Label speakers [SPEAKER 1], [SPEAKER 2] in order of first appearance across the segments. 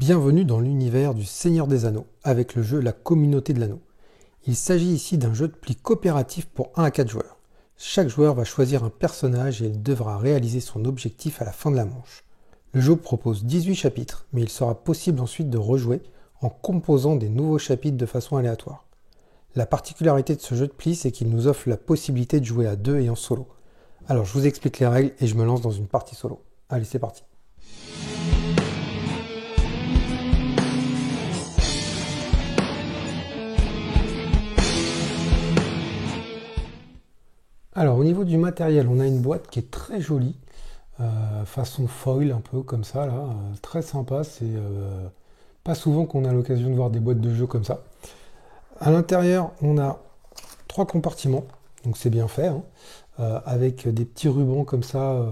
[SPEAKER 1] Bienvenue dans l'univers du Seigneur des Anneaux, avec le jeu La Communauté de l'Anneau. Il s'agit ici d'un jeu de pli coopératif pour 1 à 4 joueurs. Chaque joueur va choisir un personnage et il devra réaliser son objectif à la fin de la manche. Le jeu propose 18 chapitres, mais il sera possible ensuite de rejouer en composant des nouveaux chapitres de façon aléatoire. La particularité de ce jeu de pli, c'est qu'il nous offre la possibilité de jouer à 2 et en solo. Alors je vous explique les règles et je me lance dans une partie solo. Allez, c'est parti. Alors au niveau du matériel, on a une boîte qui est très jolie, façon foil un peu comme ça, là, très sympa, c'est pas souvent qu'on a l'occasion de voir des boîtes de jeux comme ça. À l'intérieur, on a 3 compartiments, donc c'est bien fait, hein, avec des petits rubans comme ça,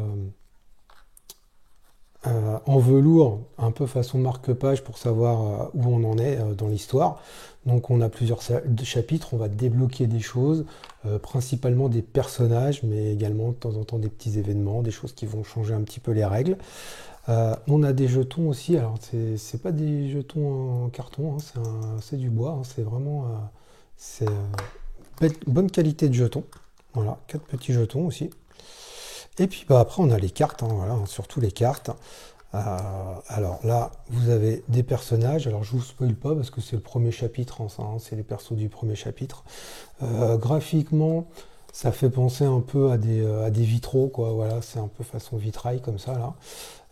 [SPEAKER 1] en velours, un peu façon marque-page pour savoir où on en est dans l'histoire. Donc on a plusieurs chapitres, on va débloquer des choses, principalement des personnages, mais également de temps en temps des petits événements, des choses qui vont changer un petit peu les règles. On a des jetons aussi, alors c'est pas des jetons en carton, hein, c'est du bois, hein, c'est vraiment bonne qualité de jetons. Voilà, 4 petits jetons aussi. Et puis après on a les cartes, hein, voilà, surtout les cartes. Alors là, vous avez des personnages. Alors je vous spoil pas parce que c'est le premier chapitre, hein, c'est les persos du premier chapitre. Graphiquement, ça fait penser un peu à des vitraux, quoi. Voilà, c'est un peu façon vitrail comme ça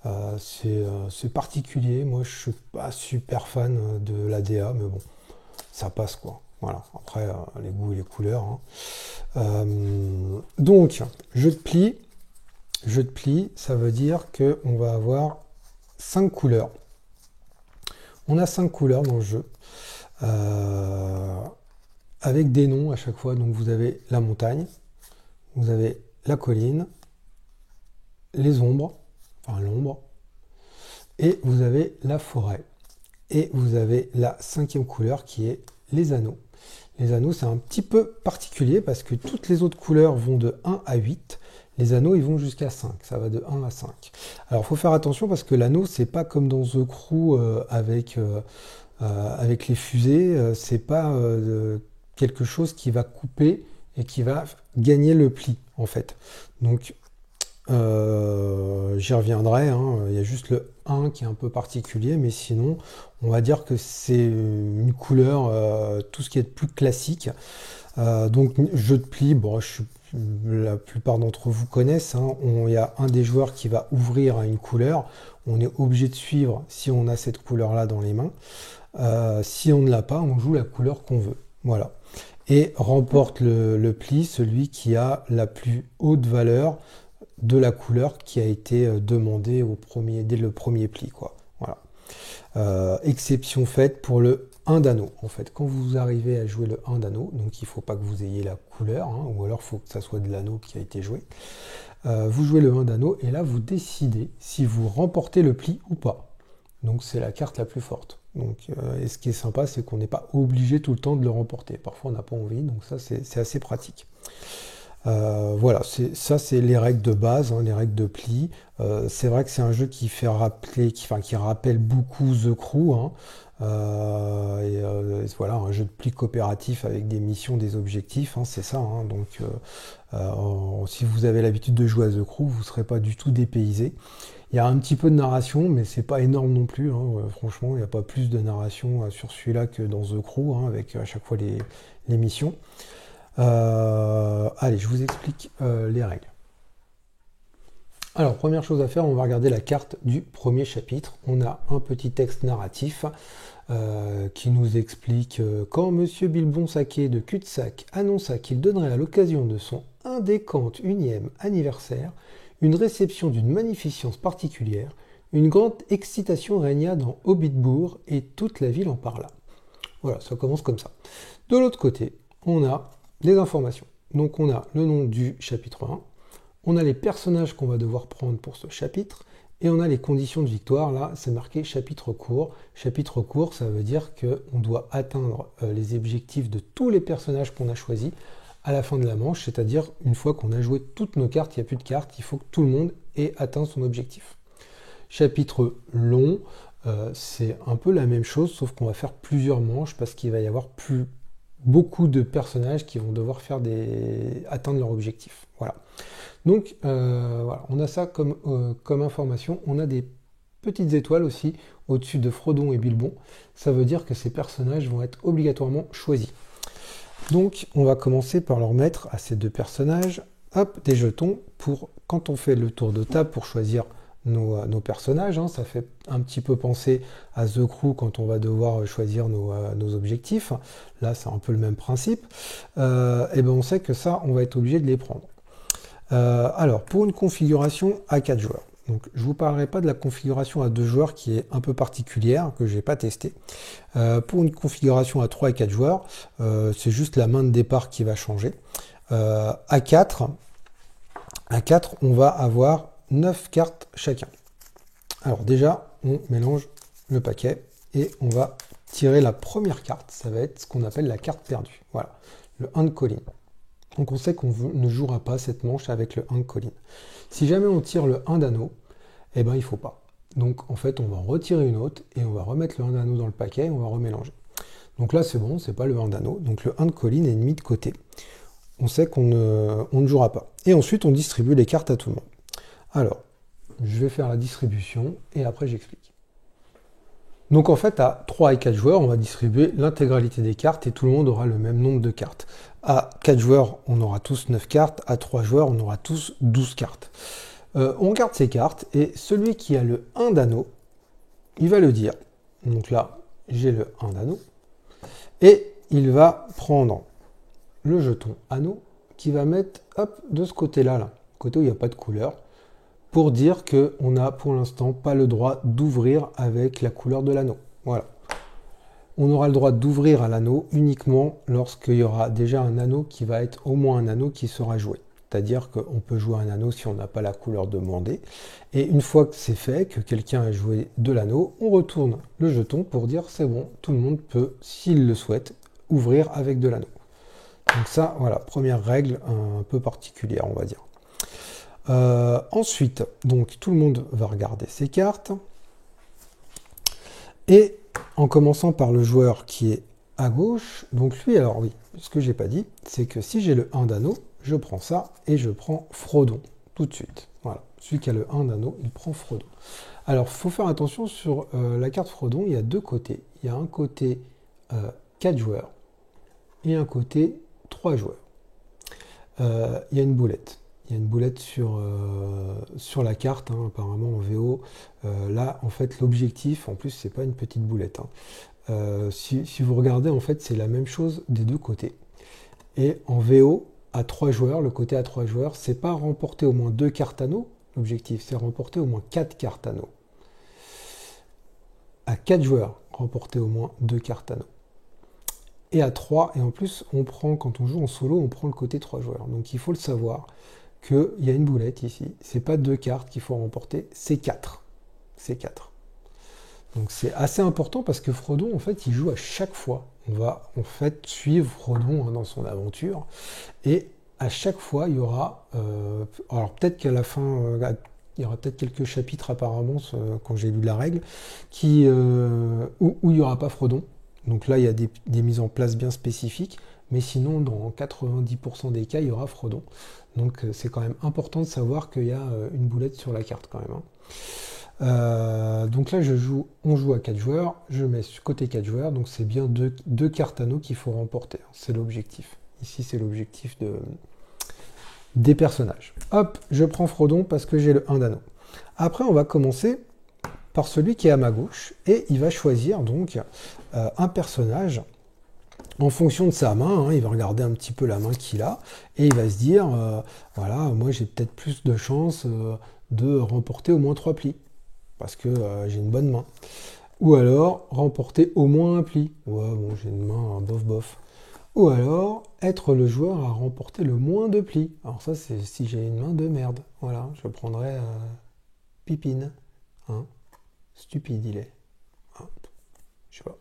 [SPEAKER 1] là. C'est particulier. Moi, je suis pas super fan de l'ADA, mais bon, ça passe quoi. Voilà. Après, les goûts et les couleurs. Hein. Donc, jeu de pli. Jeu de pli, ça veut dire qu'on va avoir 5 couleurs. On a 5 couleurs dans le jeu, avec des noms à chaque fois. Donc vous avez la montagne, vous avez la colline, les ombres, enfin l'ombre, et vous avez la forêt. Et vous avez la 5e couleur qui est les anneaux. Les anneaux, c'est un petit peu particulier parce que toutes les autres couleurs vont de 1 à 8. Les anneaux, ils vont jusqu'à 5. Ça va de 1 à 5. Alors, il faut faire attention parce que l'anneau, c'est pas comme dans The Crew avec les fusées. C'est pas quelque chose qui va couper et qui va gagner le pli, en fait. Donc, j'y reviendrai. Hein. Il y a juste le 1 qui est un peu particulier, mais sinon, on va dire que c'est une couleur, tout ce qui est de plus classique. Donc, jeu de pli, bon, la plupart d'entre vous connaissent. Hein. Il y a un des joueurs qui va ouvrir à une couleur. On est obligé de suivre si on a cette couleur-là dans les mains. Si on ne l'a pas, on joue la couleur qu'on veut. Voilà. Et remporte le pli celui qui a la plus haute valeur de la couleur qui a été demandée dès le premier pli, quoi. Voilà. Exception faite pour le 1 d'anneau. En fait, quand vous arrivez à jouer le 1 d'anneau, donc il ne faut pas que vous ayez la couleur, hein, ou alors il faut que ça soit de l'anneau qui a été joué. Vous jouez le 1 d'anneau et là vous décidez si vous remportez le pli ou pas. Donc c'est la carte la plus forte. Donc, et ce qui est sympa, c'est qu'on n'est pas obligé tout le temps de le remporter. Parfois on n'a pas envie, donc ça c'est assez pratique. Voilà, ça c'est les règles de base, hein, les règles de pli. C'est vrai que c'est un jeu qui fait rappeler, qui rappelle beaucoup The Crew. Hein. Voilà, un jeu de pli coopératif avec des missions, des objectifs, hein, c'est ça. Hein. Donc, si vous avez l'habitude de jouer à The Crew, vous ne serez pas du tout dépaysé. Il y a un petit peu de narration, mais c'est pas énorme non plus. Hein. Franchement, il n'y a pas plus de narration sur celui-là que dans The Crew, hein, avec à chaque fois les missions. Allez, je vous explique les règles. Alors, première chose à faire, on va regarder la carte du premier chapitre. On a un petit texte narratif qui nous explique quand Monsieur Bilbon Saquet de Cul-de-Sac annonça qu'il donnerait à l'occasion de son indécente 1e anniversaire une réception d'une magnificence particulière, une grande excitation régna dans Hobbitbourg et toute la ville en parla. Voilà, ça commence comme ça. De l'autre côté, on a des informations. Donc on a le nom du chapitre 1, on a les personnages qu'on va devoir prendre pour ce chapitre, et on a les conditions de victoire. Là, c'est marqué chapitre court. Chapitre court, ça veut dire qu'on doit atteindre les objectifs de tous les personnages qu'on a choisis à la fin de la manche, c'est-à-dire une fois qu'on a joué toutes nos cartes, il n'y a plus de cartes, il faut que tout le monde ait atteint son objectif. Chapitre long, c'est un peu la même chose, sauf qu'on va faire plusieurs manches parce qu'il va y avoir beaucoup de personnages qui vont devoir atteindre leur objectif. Voilà. Donc voilà, on a ça comme information. On a des petites étoiles aussi au-dessus de Frodon et Bilbon. Ça veut dire que ces personnages vont être obligatoirement choisis. Donc on va commencer par leur mettre à ces deux personnages, hop, des jetons pour quand on fait le tour de table pour choisir nos personnages. Hein, ça fait un petit peu penser à The Crew quand on va devoir choisir nos objectifs. Là c'est un peu le même principe. Et ben on sait que ça, on va être obligé de les prendre. Alors pour une configuration à 4 joueurs. Donc, je ne vous parlerai pas de la configuration à 2 joueurs qui est un peu particulière, que je n'ai pas testé. Pour une configuration à 3 et 4 joueurs, c'est juste la main de départ qui va changer. À 4, on va avoir 9 cartes chacun. Alors déjà, on mélange le paquet et on va tirer la première carte. Ça va être ce qu'on appelle la carte perdue. Voilà, le 1 de colline. Donc on sait qu'on ne jouera pas cette manche avec le 1 de colline. Si jamais on tire le 1 d'anneau, eh ben il ne faut pas. Donc en fait on va retirer une autre et on va remettre le 1 d'anneau dans le paquet et on va remélanger. Donc là c'est bon, c'est pas le 1 d'anneau. Donc le 1 de colline est mis de côté. On sait qu'on ne jouera pas. Et ensuite on distribue les cartes à tout le monde. Alors, je vais faire la distribution et après j'explique. Donc en fait à 3 et 4 joueurs, on va distribuer l'intégralité des cartes et tout le monde aura le même nombre de cartes. À 4 joueurs, on aura tous 9 cartes. À 3 joueurs, on aura tous 12 cartes. On garde ces cartes et celui qui a le 1 d'anneau, il va le dire. Donc là, j'ai le 1 d'anneau. Et il va prendre le jeton anneau qui va mettre hop, de ce côté-là, là, côté où il n'y a pas de couleur, pour dire qu'on n'a pour l'instant pas le droit d'ouvrir avec la couleur de l'anneau. Voilà. On aura le droit d'ouvrir à l'anneau uniquement lorsqu'il y aura déjà un anneau qui va être au moins un anneau qui sera joué. C'est-à-dire qu'on peut jouer un anneau si on n'a pas la couleur demandée. Et une fois que c'est fait, que quelqu'un a joué de l'anneau, on retourne le jeton pour dire c'est bon, tout le monde peut, s'il le souhaite, ouvrir avec de l'anneau. Donc ça, voilà, première règle un peu particulière, on va dire. Ensuite, donc tout le monde va regarder ses cartes. Et en commençant par le joueur qui est à gauche, donc lui, alors oui, ce que j'ai pas dit, c'est que si j'ai le 1 d'anneau, je prends ça et je prends Frodon tout de suite. Voilà, celui qui a le 1 d'anneau, il prend Frodon. Alors, il faut faire attention sur la carte Frodon, il y a deux côtés. Il y a un côté 4 joueurs et un côté 3 joueurs. Il y a une boulette. Il y a une boulette sur la carte, hein, apparemment en VO. Là, en fait, l'objectif, en plus, c'est pas une petite boulette. Hein. Si vous regardez, en fait, c'est la même chose des deux côtés. Et en VO, à 3 joueurs, le côté à 3 joueurs, c'est pas remporter au moins 2 cartes anneaux. L'objectif, c'est remporter au moins 4 cartes anneaux. À 4 joueurs, remporter au moins 2 cartes anneaux. Et à 3, et en plus, on prend, quand on joue en solo, on prend le côté 3 joueurs. Donc il faut le savoir qu'il y a une boulette ici. C'est pas 2 cartes qu'il faut remporter, c'est 4. C'est 4. Donc c'est assez important parce que Frodon, en fait, il joue à chaque fois. On va en fait suivre Frodon, hein, dans son aventure. Et à chaque fois, il y aura... alors peut-être qu'à la fin, il y aura peut-être quelques chapitres apparemment, quand j'ai lu la règle, où il n'y aura pas Frodon. Donc là, il y a des mises en place bien spécifiques. Mais sinon, dans 90% des cas, il y aura Frodon. Donc c'est quand même important de savoir qu'il y a une boulette sur la carte quand même. Hein. Donc là, on joue à 4 joueurs, je mets côté 4 joueurs, donc c'est bien deux cartes anneaux qu'il faut remporter. C'est l'objectif. Ici, c'est l'objectif des personnages. Hop, je prends Frodon parce que j'ai le 1 d'anneau. Après, on va commencer par celui qui est à ma gauche, et il va choisir donc un personnage en fonction de sa main. Hein, il va regarder un petit peu la main qu'il a, et il va se dire, voilà, moi j'ai peut-être plus de chances de remporter au moins 3 plis. Parce que j'ai une bonne main. Ou alors, remporter au moins un pli. Ouais, bon, j'ai une main bof. Ou alors, être le joueur à remporter le moins de plis. Alors ça, c'est si j'ai une main de merde. Voilà, je prendrais Pipine. Hein, stupide, il est. Hein, je sais pas.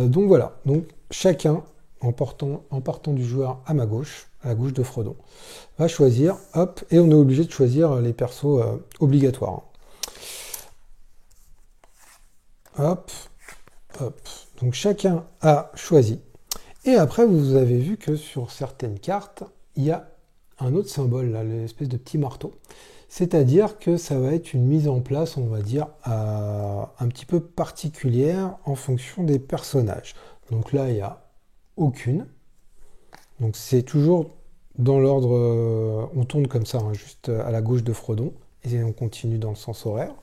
[SPEAKER 1] Donc voilà. Donc, chacun, en partant du joueur à ma gauche, à la gauche de Frodon, va choisir, hop, et on est obligé de choisir les persos obligatoires. hop, hop. Donc chacun a choisi. Et après, vous avez vu que sur certaines cartes, il y a un autre symbole, là, l'espèce de petit marteau. C'est-à-dire que ça va être une mise en place, on va dire, un petit peu particulière en fonction des personnages. Donc là, il n'y a aucune. Donc c'est toujours dans l'ordre, on tourne comme ça, hein, juste à la gauche de Frodon, et on continue dans le sens horaire.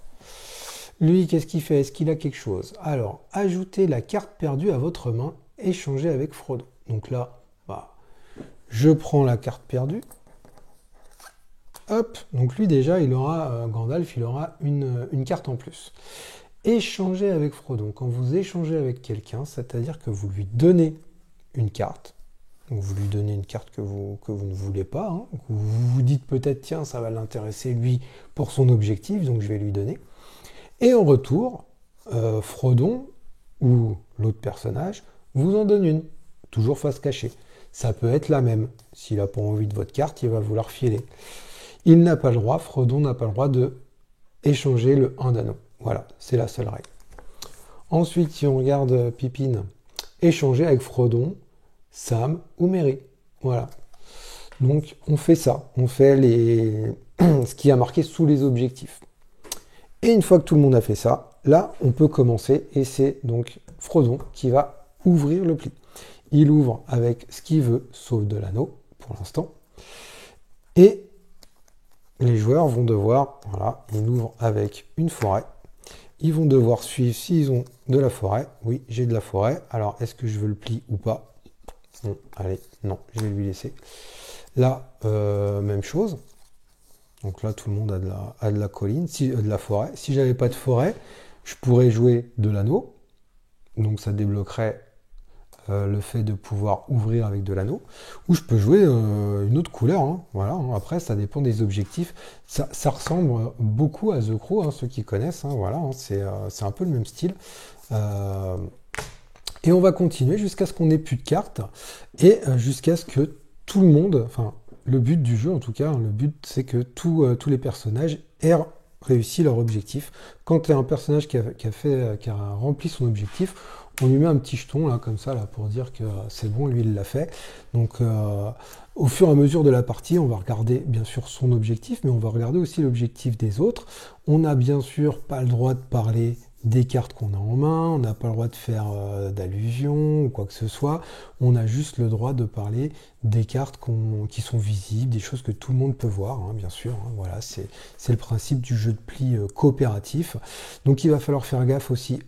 [SPEAKER 1] Lui, qu'est-ce qu'il fait? Est-ce qu'il a quelque chose? Alors, ajoutez la carte perdue à votre main, échangez avec Frodon. Donc là, bah, je prends la carte perdue. Hop, donc lui déjà, il aura, Gandalf, il aura une carte en plus. Échanger avec Frodon. Quand vous échangez avec quelqu'un, c'est-à-dire que vous lui donnez une carte. Donc vous lui donnez une carte que vous ne voulez pas. Hein. Vous vous dites peut-être, tiens, ça va l'intéresser lui pour son objectif, donc je vais lui donner. Et en retour, Frodon ou l'autre personnage vous en donne une, toujours face cachée. Ça peut être la même. S'il n'a pas envie de votre carte, il va vous la refiler. Il n'a pas le droit, Frodon n'a pas le droit de échanger le 1 d'anneau. Voilà, c'est la seule règle. Ensuite, si on regarde Pippin, échanger avec Frodon, Sam ou Merry. Voilà. Donc, on fait ça. On fait ce qui a marqué sous les objectifs. Et une fois que tout le monde a fait ça, là, on peut commencer. Et c'est donc Frodon qui va ouvrir le pli. Il ouvre avec ce qu'il veut, sauf de l'anneau, pour l'instant. Et les joueurs vont devoir, voilà, ils ouvrent avec une forêt. Ils vont devoir suivre s'ils ont de la forêt. Oui, j'ai de la forêt. Alors, est-ce que je veux le pli ou pas? Bon, allez, non, je vais lui laisser. Là, même chose. Donc là, tout le monde a de la colline, de la forêt. Si j'avais pas de forêt, je pourrais jouer de l'anneau. Donc ça débloquerait le fait de pouvoir ouvrir avec de l'anneau. Ou je peux jouer une autre couleur. Hein. Voilà. Hein. Après, ça dépend des objectifs. Ça ressemble beaucoup à The Crow, hein, ceux qui connaissent. Hein. Voilà. Hein. C'est un peu le même style. Et on va continuer jusqu'à ce qu'on n'ait plus de cartes. Et jusqu'à ce que tout le monde... Enfin, le but du jeu, en tout cas, le but, c'est que tous les personnages aient réussi leur objectif. Quand tu as un personnage qui a rempli son objectif, on lui met un petit jeton, là, comme ça, là, pour dire que c'est bon, lui, il l'a fait. Donc, au fur et à mesure de la partie, on va regarder, bien sûr, son objectif, mais on va regarder aussi l'objectif des autres. On n'a bien sûr pas le droit de parler des cartes qu'on a en main, on n'a pas le droit de faire d'allusion ou quoi que ce soit, on a juste le droit de parler des cartes qui sont visibles, des choses que tout le monde peut voir, hein, bien sûr, hein, voilà, c'est le principe du jeu de pli coopératif. Donc il va falloir faire gaffe aussi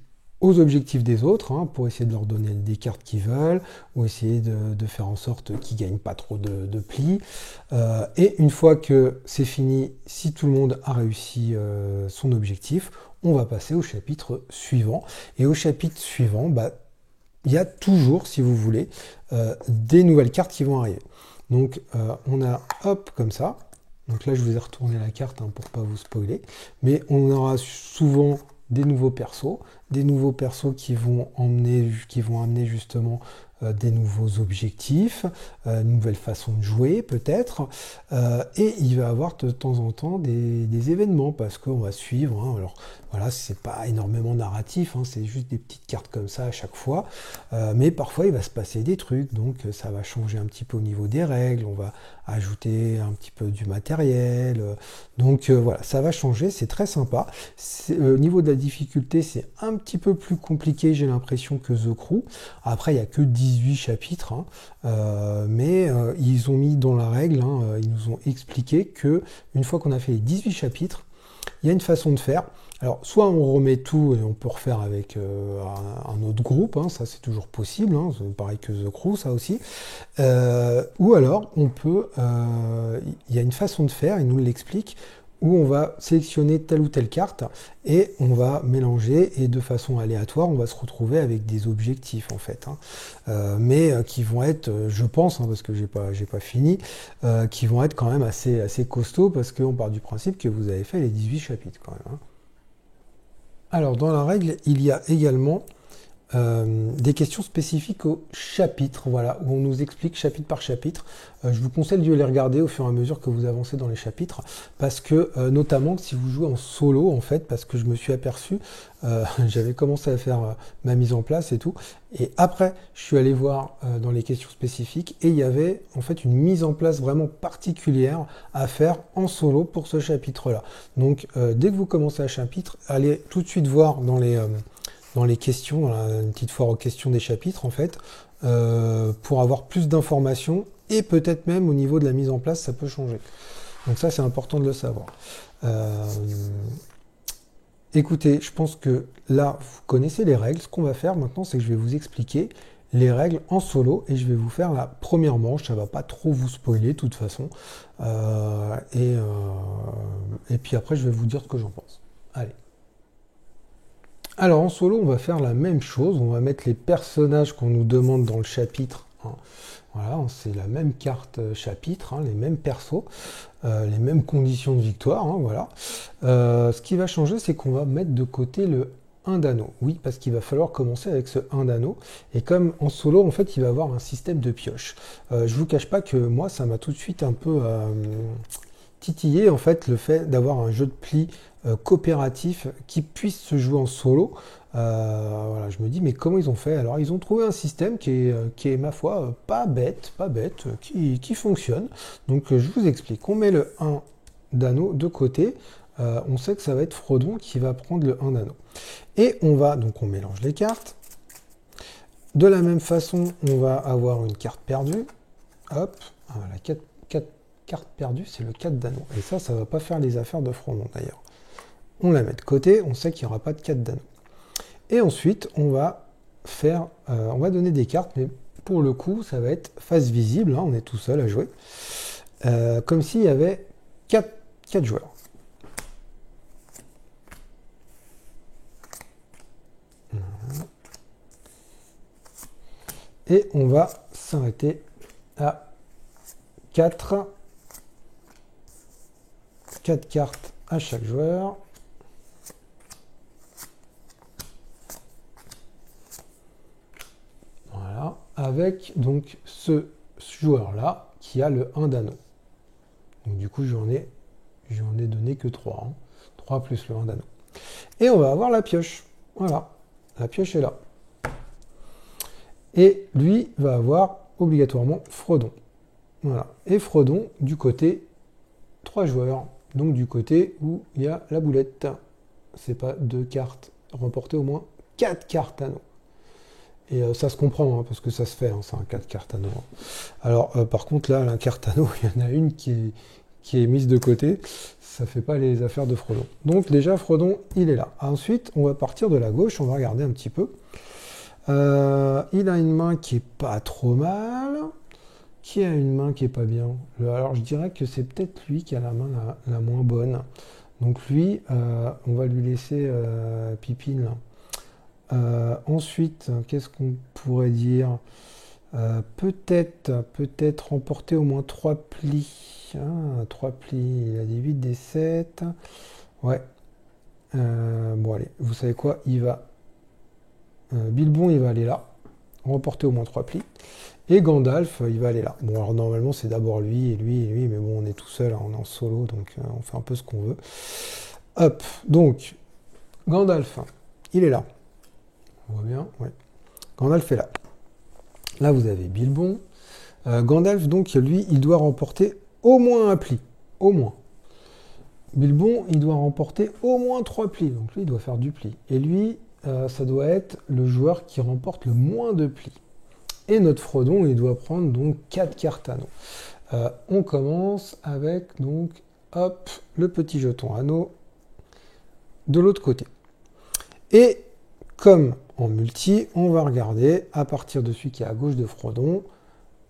[SPEAKER 1] aux objectifs des autres, hein, pour essayer de leur donner des cartes qu'ils veulent, ou essayer de faire en sorte qu'ils ne gagnent pas trop de plis. Et une fois que c'est fini, si tout le monde a réussi son objectif, on va passer au chapitre suivant. Et au chapitre suivant, bah, il y a toujours, si vous voulez, des nouvelles cartes qui vont arriver. Donc on a, hop, comme ça. Donc là, je vous ai retourné la carte, hein, pour ne pas vous spoiler. Mais on aura souvent des nouveaux persos qui vont amener justement des nouveaux objectifs, une nouvelle façon de jouer peut-être, et il va y avoir de temps en temps des événements, parce qu'on va suivre, hein, alors voilà, c'est pas énormément narratif, hein, c'est juste des petites cartes comme ça à chaque fois, mais parfois il va se passer des trucs, donc ça va changer un petit peu au niveau des règles, on va ajouter un petit peu du matériel, donc voilà, ça va changer, c'est très sympa. Au niveau de la difficulté, c'est un petit peu plus compliqué, j'ai l'impression, que The Crew. Après, il n'y a que 18 chapitres, hein, mais ils ont mis dans la règle, hein, ils nous ont expliqué que une fois qu'on a fait les 18 chapitres, il y a une façon de faire. Alors, soit on remet tout et on peut refaire avec un autre groupe, hein, ça c'est toujours possible, hein, c'est pareil que The Crew, ça aussi. Ou alors, on peut, il y a une façon de faire, il nous l'explique, où on va sélectionner telle ou telle carte et on va mélanger, et de façon aléatoire, on va se retrouver avec des objectifs en fait, hein, mais qui vont être, je pense, hein, parce que j'ai pas fini, qui vont être quand même assez costauds, parce qu'on part du principe que vous avez fait les 18 chapitres quand même, hein. Alors dans la règle, il y a également des questions spécifiques au chapitre, voilà, où on nous explique chapitre par chapitre. Je vous conseille de les regarder au fur et à mesure que vous avancez dans les chapitres, parce que notamment si vous jouez en solo, en fait, parce que je me suis aperçu, j'avais commencé à faire ma mise en place et tout, et après je suis allé voir dans les questions spécifiques, et il y avait en fait une mise en place vraiment particulière à faire en solo pour ce chapitre-là. Donc dès que vous commencez un chapitre, allez tout de suite voir dans les questions, dans une petite foire aux questions des chapitres en fait, pour avoir plus d'informations, et peut-être même au niveau de la mise en place, ça peut changer. Donc ça, c'est important de le savoir. Écoutez, je pense que là, vous connaissez les règles. Ce qu'on va faire maintenant, c'est que je vais vous expliquer les règles en solo, et je vais vous faire la première manche. Ça va pas trop vous spoiler de toute façon. Et puis après, je vais vous dire ce que j'en pense. Allez. Alors en solo, on va faire la même chose, on va mettre les personnages qu'on nous demande dans le chapitre. Hein. Voilà, c'est la même carte chapitre, hein, les mêmes persos, les mêmes conditions de victoire. Hein, voilà. Ce qui va changer, c'est qu'on va mettre de côté le 1 d'anneau. Oui, parce qu'il va falloir commencer avec ce 1 d'anneau. Et comme en solo, en fait, il va avoir un système de pioche. Je vous cache pas que moi, ça m'a tout de suite un peu titillé, en fait, le fait d'avoir un jeu de pli coopératif qui puisse se jouer en solo. Voilà, je me dis, mais comment ils ont fait? Alors, ils ont trouvé un système qui est ma foi, pas bête, qui fonctionne. Donc, je vous explique. On met le 1 d'anneau de côté. On sait que ça va être Frodon qui va prendre le 1 d'anneau. Et on mélange les cartes. De la même façon, on va avoir une carte perdue. Hop, voilà, 4 cartes perdues, c'est le 4 d'anneau. Et ça va pas faire les affaires de Frodon d'ailleurs. On la met de côté, on sait qu'il n'y aura pas de 4 d'anneau. Et ensuite, on va donner des cartes, mais pour le coup, ça va être face visible, hein, on est tout seul à jouer, comme s'il y avait 4 joueurs. Et on va s'arrêter à 4 cartes à chaque joueur. Voilà, avec donc ce joueur-là qui a le 1 d'anneau. Donc du coup, j'en ai donné que 3. Hein. 3 plus le 1 d'anneau. Et on va avoir la pioche. Voilà, la pioche est là. Et lui va avoir obligatoirement Frodon. Voilà. Et Frodon du côté 3 joueurs. Donc du côté où il y a la boulette. C'est pas 2 cartes. Remporter au moins 4 cartes anneaux. Et ça se comprend, hein, parce que ça se fait, hein, c'est un 4 cartes anneaux. Alors par contre là, la carte anneau, il y en a une qui est mise de côté. Ça fait pas les affaires de Frodon. Donc déjà, Frodon, il est là. Ensuite, on va partir de la gauche. On va regarder un petit peu. Il a une main qui est pas trop mal. Qui a une main qui est pas bien? Alors je dirais que c'est peut-être lui qui a la main la moins bonne. Donc lui, on va lui laisser Pipine là. Ensuite, qu'est-ce qu'on pourrait dire? Peut-être remporter au moins 3 plis. Ah, 3 plis, il a des 8, des 7. Ouais. Bon allez, vous savez quoi? Bilbon, il va aller là, remporter au moins 3 plis. Et Gandalf, il va aller là. Bon, alors normalement, c'est d'abord lui, et lui, et lui, mais bon, on est tout seul, hein, on est en solo, donc on fait un peu ce qu'on veut. Hop, donc, Gandalf, il est là. On voit bien, ouais. Gandalf est là. Là, vous avez Bilbon. Gandalf, donc, lui, il doit remporter au moins un pli. Au moins. Bilbon, il doit remporter au moins 3 plis. Donc, lui, il doit faire du pli. Et lui, ça doit être le joueur qui remporte le moins de plis. Et notre Frodon, il doit prendre donc 4 cartes anneaux. On commence avec donc, hop, le petit jeton anneau de l'autre côté. Et comme en multi, on va regarder à partir de celui qui est à gauche de Frodon,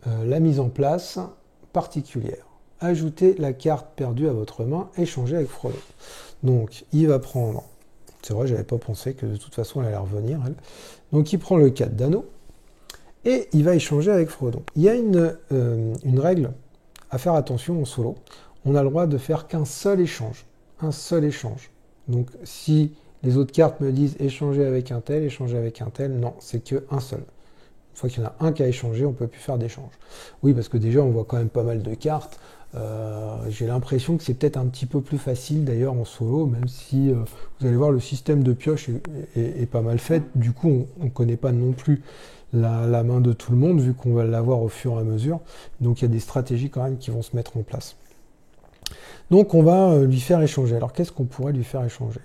[SPEAKER 1] la mise en place particulière. Ajoutez la carte perdue à votre main, échanger avec Frodon. Donc, il va prendre, c'est vrai, j'avais pas pensé que de toute façon elle allait revenir, elle. Donc, il prend le 4 d'anneau. Et il va échanger avec Frodon. Il y a une règle à faire attention en solo. On a le droit de faire qu'un seul échange. Un seul échange. Donc si Les autres cartes me disent échanger avec un tel, échanger avec un tel. Non, c'est qu'un seul. Une fois qu'il y en a un qui a échangé, on ne peut plus faire d'échange. Oui, parce que déjà, on voit quand même pas mal de cartes. J'ai l'impression que c'est peut-être un petit peu plus facile d'ailleurs en solo, même si vous allez voir, le système de pioche est pas mal fait. Du coup, on ne connaît pas non plus la main de tout le monde, vu qu'on va l'avoir au fur et à mesure. Donc, il y a des stratégies quand même qui vont se mettre en place. Donc, on va lui faire échanger. Alors, qu'est-ce qu'on pourrait lui faire échanger?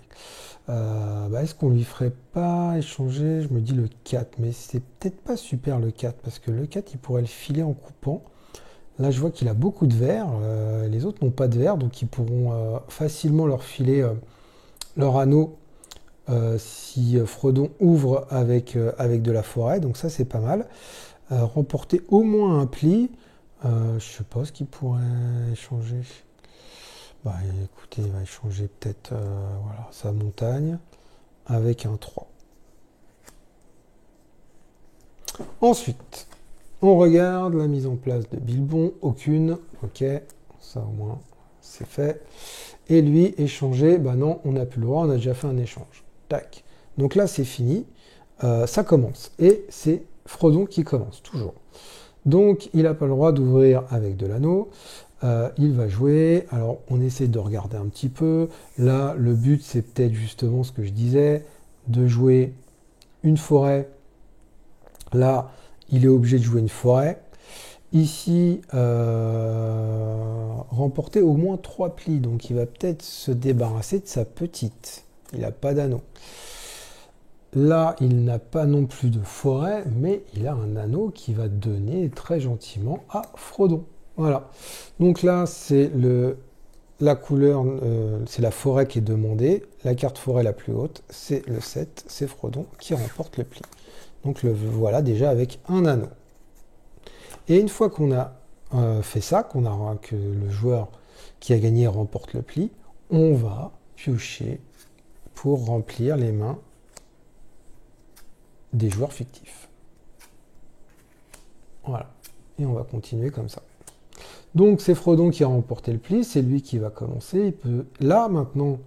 [SPEAKER 1] Est-ce qu'on lui ferait pas échanger? Je me dis le 4, mais c'est peut-être pas super le 4, parce que le 4, il pourrait le filer en coupant. Là, je vois qu'il a beaucoup de verre, les autres n'ont pas de verre, donc ils pourront facilement leur filer leur anneau si Frodon ouvre avec de la forêt, donc ça c'est pas mal. Remporter au moins un pli, je sais pas ce qu'il pourrait échanger. Écoutez, il va échanger peut-être voilà, sa montagne avec un 3. Ensuite, on regarde la mise en place de Bilbon. Aucune. Ok, ça au moins c'est fait. Et lui, échanger, non, on n'a plus le droit, on a déjà fait un échange. Tac. Donc là, c'est fini. Ça commence. Et c'est Frodon qui commence, toujours. Donc, il n'a pas le droit d'ouvrir avec de l'anneau. Il va jouer. Alors, on essaie de regarder un petit peu. Là, le but, c'est peut-être justement ce que je disais, de jouer une forêt. Là, il est obligé de jouer une forêt. Ici, remporter au moins 3 plis. Donc, il va peut-être se débarrasser de sa petite. Il n'a pas d'anneau. Là, il n'a pas non plus de forêt, mais il a un anneau qui va donner très gentiment à Frodon. Voilà. Donc là, c'est la couleur, c'est la forêt qui est demandée. La carte forêt la plus haute, c'est le 7, c'est Frodon qui remporte le pli. Donc le voilà déjà avec un anneau. Et une fois qu'on a fait ça, que le joueur qui a gagné remporte le pli, on va piocher pour remplir les mains des joueurs fictifs. Voilà. Et on va continuer comme ça. Donc c'est Frodon qui a remporté le pli, c'est lui qui va commencer. Il peut, là maintenant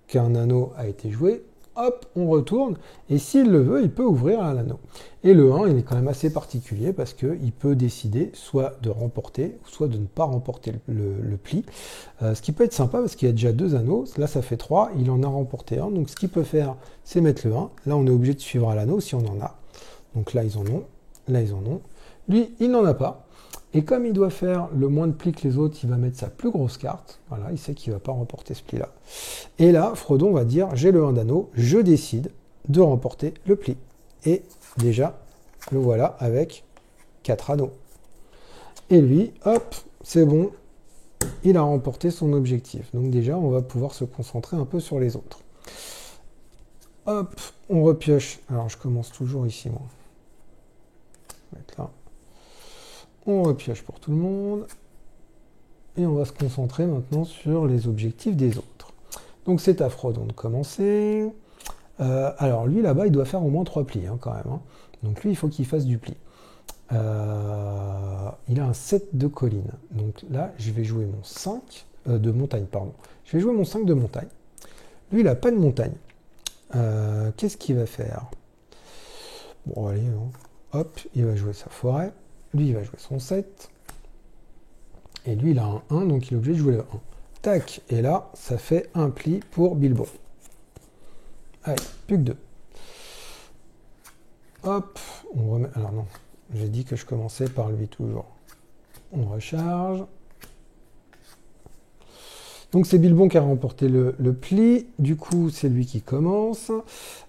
[SPEAKER 1] qu'un anneau a été joué, hop, on retourne. Et s'il le veut, il peut ouvrir l'anneau. Et le 1, il est quand même assez particulier parce qu'il peut décider soit de remporter, soit de ne pas remporter le pli. Ce qui peut être sympa parce qu'il y a déjà 2 anneaux. Là, ça fait 3. Il en a remporté un. Donc ce qu'il peut faire, c'est mettre le 1. Là, on est obligé de suivre à l'anneau si on en a. Donc là, ils en ont. Là, ils en ont. Lui, il n'en a pas. Et comme il doit faire le moins de plis que les autres, il va mettre sa plus grosse carte. Voilà, il sait qu'il ne va pas remporter ce pli-là. Et là, Frodon va dire, j'ai le 1 d'anneau, je décide de remporter le pli. Et déjà, le voilà avec 4 anneaux. Et lui, hop, c'est bon, il a remporté son objectif. Donc déjà, on va pouvoir se concentrer un peu sur les autres. Hop, on repioche. Alors, je commence toujours ici, moi. Je vais mettre là. On repioche pour tout le monde. Et on va se concentrer maintenant sur les objectifs des autres. Donc c'est à Frodon de commencer. Alors lui là-bas, il doit faire au moins 3 plis quand même. Donc lui, il faut qu'il fasse du pli. Il a un 7 de colline. Donc là, je vais jouer mon 5 de montagne, pardon. Je vais jouer mon 5 de montagne. Lui, il n'a pas de montagne. Qu'est-ce qu'il va faire? Bon, allez, hop, il va jouer sa forêt. Lui, il va jouer son 7. Et lui, il a un 1, donc il est obligé de jouer le 1. Tac, et là, ça fait un pli pour Bilbon. Allez, plus que 2. Hop, on remet... Alors non, j'ai dit que je commençais par lui toujours. On recharge. Donc c'est Bilbon qui a remporté le pli. Du coup, c'est lui qui commence.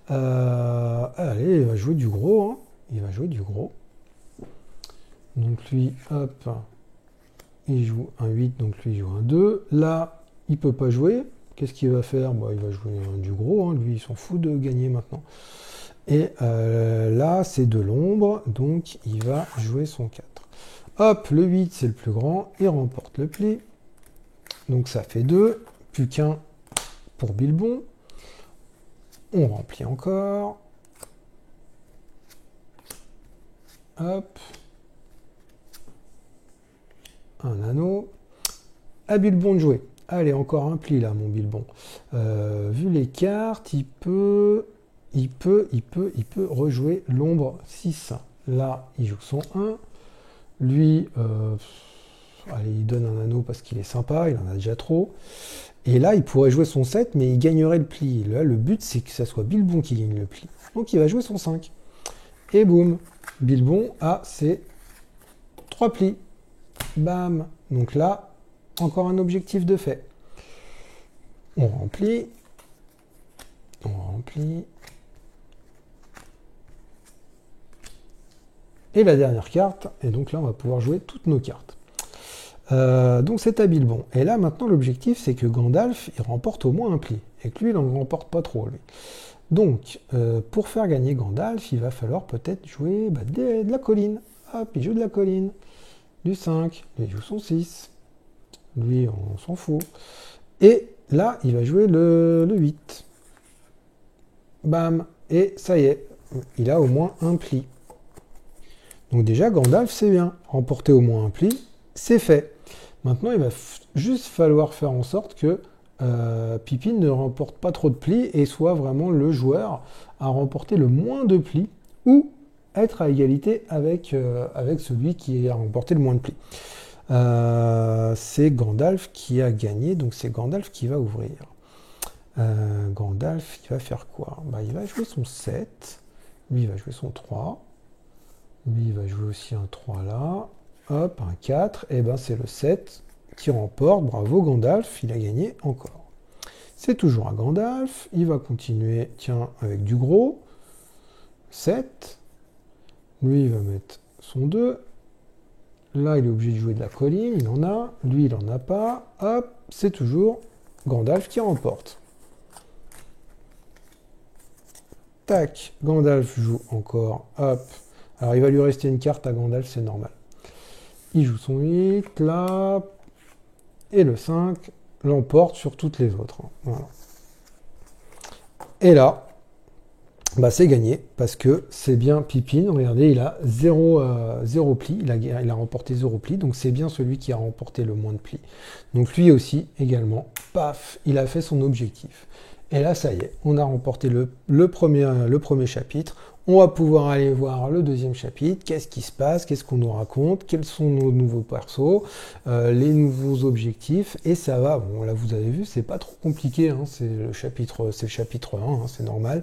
[SPEAKER 1] Allez, il va jouer du gros. Il va jouer du gros. Donc lui, hop, il joue un 8, donc lui il joue un 2. Là, il peut pas jouer. Qu'est-ce qu'il va faire? Il va jouer du gros. Lui, il s'en fout de gagner maintenant. Et là, c'est de l'ombre, donc il va jouer son 4. Hop, le 8, c'est le plus grand. Il remporte le pli. Donc ça fait 2. Plus qu'un pour Bilbon. On remplit encore. Hop. Un anneau. À Bilbon de jouer. Allez, encore un pli là, mon Bilbon. Vu les cartes, il peut rejouer l'ombre 6. Là, il joue son 1. Lui, allez, il donne un anneau parce qu'il est sympa, il en a déjà trop. Et là, il pourrait jouer son 7, mais il gagnerait le pli. Là, le but, c'est que ça soit Bilbon qui gagne le pli. Donc, il va jouer son 5. Et boum, Bilbon a ses 3 plis. Bam. Donc là, encore un objectif de fait. On remplit. On remplit. Et la dernière carte, et donc là on va pouvoir jouer toutes nos cartes. Donc c'est à Bilbon. Et là maintenant l'objectif c'est que Gandalf il remporte au moins un pli. Et que lui il n'en remporte pas trop lui. Donc pour faire gagner Gandalf, il va falloir peut-être jouer de la colline. Hop, il joue de la colline. Du 5, lui il joue son 6. Lui on s'en fout. Et là il va jouer le 8. Bam. Et ça y est, il a au moins un pli. Donc déjà, Gandalf, c'est bien. Remporter au moins un pli, c'est fait. Maintenant, il va juste falloir faire en sorte que Pippin ne remporte pas trop de plis et soit vraiment le joueur à remporter le moins de plis ou être à égalité avec celui qui a remporté le moins de plis. C'est Gandalf qui a gagné, donc c'est Gandalf qui va ouvrir. Gandalf, il va faire quoi? Il va jouer son 7. Lui, il va jouer son 3. Lui, il va jouer aussi un 3 là. Hop, un 4. Et ben c'est le 7 qui remporte. Bravo Gandalf, il a gagné encore. C'est toujours à Gandalf. Il va continuer, tiens, avec du gros. 7. Lui, il va mettre son 2. Là, il est obligé de jouer de la colline. Il en a. Lui, il en a pas. Hop, c'est toujours Gandalf qui remporte. Tac, Gandalf joue encore. Hop. Alors, il va lui rester une carte à Gandalf, c'est normal. Il joue son 8, là, et le 5 l'emporte sur toutes les autres. Voilà. Et là, c'est gagné, parce que c'est bien Pippin. Regardez, il a 0 pli, il a remporté 0 pli, donc c'est bien celui qui a remporté le moins de plis. Donc lui aussi, également, paf, il a fait son objectif. Et là, ça y est, on a remporté le premier chapitre. On va pouvoir aller voir le deuxième chapitre. Qu'est-ce qui se passe? Qu'est-ce qu'on nous raconte? Quels sont nos nouveaux persos? Les nouveaux objectifs? Et ça va. Bon, là, vous avez vu, c'est pas trop compliqué. Hein, c'est le chapitre 1. Hein, c'est normal.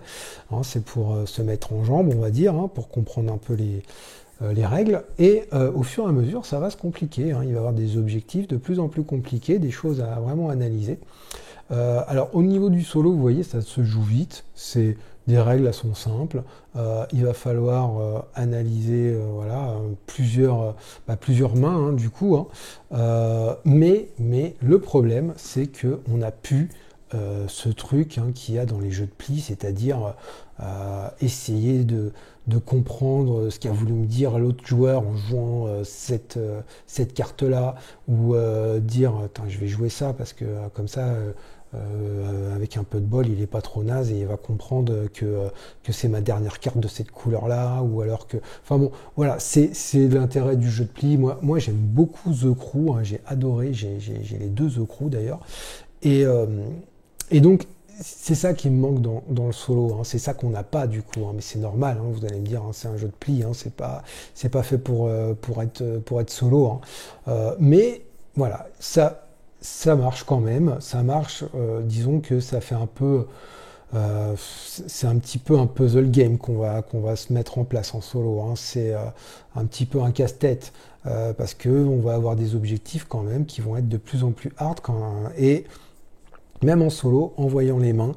[SPEAKER 1] Hein, c'est pour se mettre en jambe, on va dire, hein, pour comprendre un peu les règles. Et au fur et à mesure, ça va se compliquer. Hein, il va y avoir des objectifs de plus en plus compliqués, des choses à vraiment analyser. Alors au niveau du solo, vous voyez, ça se joue vite, c'est des règles, elles sont simples. Il va falloir analyser plusieurs mains hein, du coup. Hein. Mais le problème, c'est qu'on a pu ce truc hein, qu'il y a dans les jeux de plis, c'est-à-dire essayer de comprendre ce qu'a voulu me dire l'autre joueur en jouant cette carte-là, ou dire attends, je vais jouer ça parce que comme ça avec un peu de bol il est pas trop naze et il va comprendre que c'est ma dernière carte de cette couleur-là, ou alors que... Enfin bon, voilà, c'est l'intérêt du jeu de plis. Moi j'aime beaucoup The Crew, hein, j'ai adoré, j'ai les 2 The Crew d'ailleurs. Et donc, c'est ça qui me manque dans le solo, hein. C'est ça qu'on n'a pas du coup, hein. Mais c'est normal, hein, vous allez me dire, hein, c'est un jeu de pli, hein, c'est pas fait pour être solo. Hein. Mais voilà, ça marche quand même, ça marche, disons que ça fait un peu... c'est un petit peu un puzzle game qu'on va se mettre en place en solo. Hein. C'est un petit peu un casse-tête, parce qu'on va avoir des objectifs quand même qui vont être de plus en plus hard et même en solo, en voyant les mains,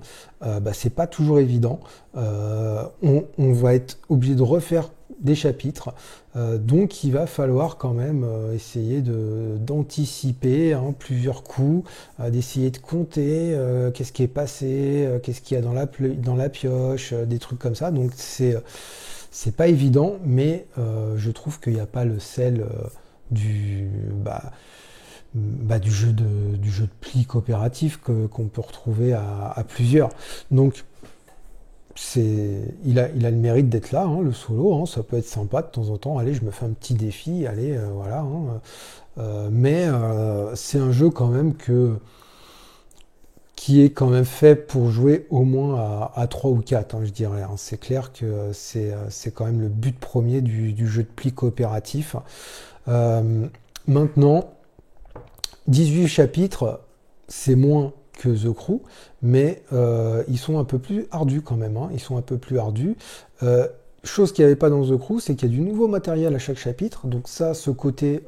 [SPEAKER 1] c'est pas toujours évident. On va être obligé de refaire des chapitres, donc il va falloir quand même essayer d'anticiper hein, plusieurs coups, d'essayer de compter qu'est-ce qui est passé, qu'est-ce qu'il y a dans la pioche, des trucs comme ça. Donc c'est pas évident, mais je trouve qu'il n'y a pas le sel du jeu de pli coopératif qu'on peut retrouver à plusieurs. Donc il a le mérite d'être là, hein, le solo, hein, ça peut être sympa de temps en temps. Allez, je me fais un petit défi, allez, voilà. Hein, mais c'est un jeu quand même que qui est quand même fait pour jouer au moins à 3 ou 4, hein, je dirais, hein. C'est clair que c'est quand même le but premier du jeu de pli coopératif. Euh, Maintenant, 18 chapitres, c'est moins que The Crew, mais ils sont un peu plus ardus quand même, hein. Ils sont un peu plus ardus. Euh, Chose qu'il n'y avait pas dans The Crew, c'est qu'il y a du nouveau matériel à chaque chapitre. Donc ça, ce côté,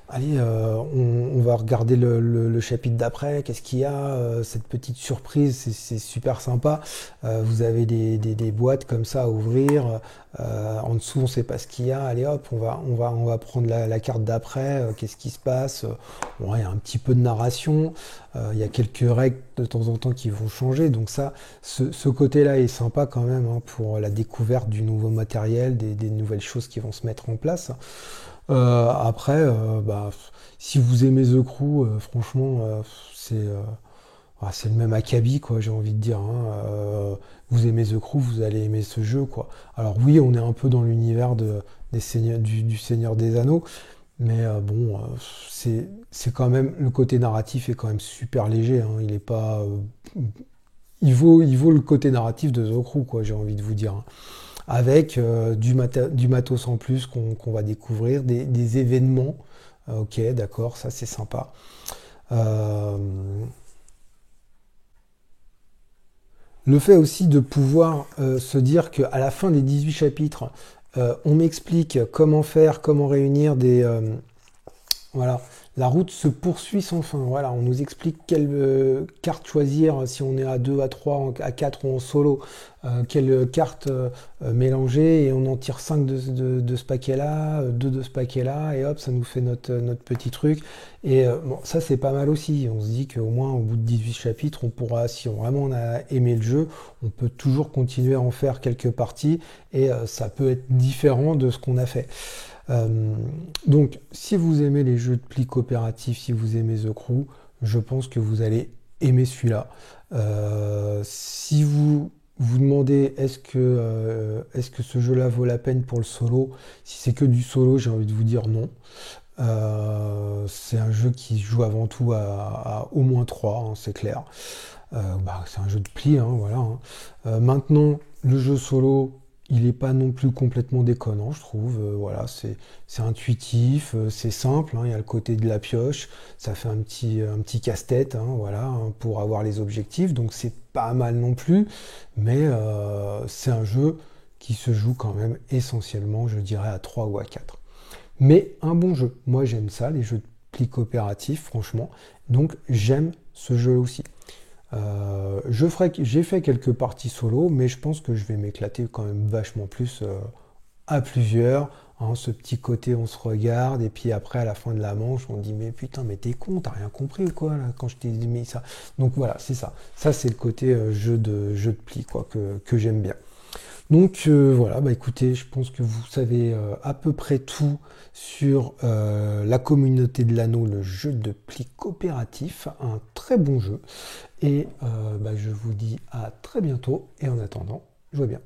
[SPEAKER 1] allez, on va regarder le chapitre d'après, qu'est-ce qu'il y a, cette petite surprise, c'est super sympa. Vous avez des boîtes comme ça à ouvrir. En dessous, on ne sait pas ce qu'il y a. Allez hop, on va prendre la carte d'après. Qu'est-ce qui se passe? Bon, il y a un petit peu de narration. Il y a quelques règles de temps en temps qui vont changer. Donc ça, ce côté-là est sympa quand même, hein, pour la découverte du nouveau matériel, des nouvelles choses qui vont se mettre en place. Après, bah, si vous aimez The Crew, franchement, c'est le même acabit, quoi, j'ai envie de dire, hein. Vous aimez The Crew, vous allez aimer ce jeu, quoi. Alors oui, on est un peu dans l'univers du Seigneur des Anneaux, mais bon, c'est quand même, le côté narratif est quand même super léger, hein. Il est pas, il vaut le côté narratif de The Crew, quoi, j'ai envie de vous dire, hein. Avec du matos en plus qu'on va découvrir, des événements. Ok, d'accord, ça c'est sympa. Euh, le fait aussi de pouvoir se dire qu'à la fin des 18 chapitres, on m'explique comment faire, comment réunir voilà, la route se poursuit sans fin. Voilà, on nous explique quelle carte choisir si on est à 2, à 3, à 4 ou en solo, quelle carte mélanger, et on en tire 5 de ce paquet-là, 2 de ce paquet-là, et hop, ça nous fait notre petit truc. Et bon, ça c'est pas mal aussi. On se dit qu'au moins au bout de 18 chapitres, on pourra, si vraiment on a aimé le jeu, on peut toujours continuer à en faire quelques parties, et ça peut être différent de ce qu'on a fait. Euh, donc, si vous aimez les jeux de pli coopératifs, si vous aimez The Crew, je pense que vous allez aimer celui-là. Si vous vous demandez est-ce que ce jeu-là vaut la peine pour le solo, si c'est que du solo, j'ai envie de vous dire non. C'est un jeu qui se joue avant tout à au moins 3, hein, c'est clair. Bah, c'est un jeu de pli, hein, voilà, hein. Maintenant, le jeu solo, il n'est pas non plus complètement déconnant, je trouve. Voilà, c'est intuitif, c'est simple, hein. Il y a le côté de la pioche, ça fait un petit casse-tête, hein, voilà, hein, pour avoir les objectifs. Donc c'est pas mal non plus, mais c'est un jeu qui se joue quand même essentiellement, je dirais, à 3 ou à 4. Mais un bon jeu. Moi, j'aime ça, les jeux de pli coopératifs, franchement. Donc, j'aime ce jeu aussi. J'ai fait quelques parties solo, mais je pense que je vais m'éclater quand même vachement plus à plusieurs, hein. Ce petit côté, on se regarde, et puis après, à la fin de la manche, on dit, mais putain, mais t'es con, t'as rien compris ou quoi, là, quand je t'ai mis ça. Donc voilà, c'est ça. Ça, c'est le côté jeu de pli, quoi, que j'aime bien. Donc voilà, bah écoutez, je pense que vous savez à peu près tout sur la communauté de l'anneau, le jeu de pli coopératif, un très bon jeu. Et bah, je vous dis à très bientôt, et en attendant, jouez bien.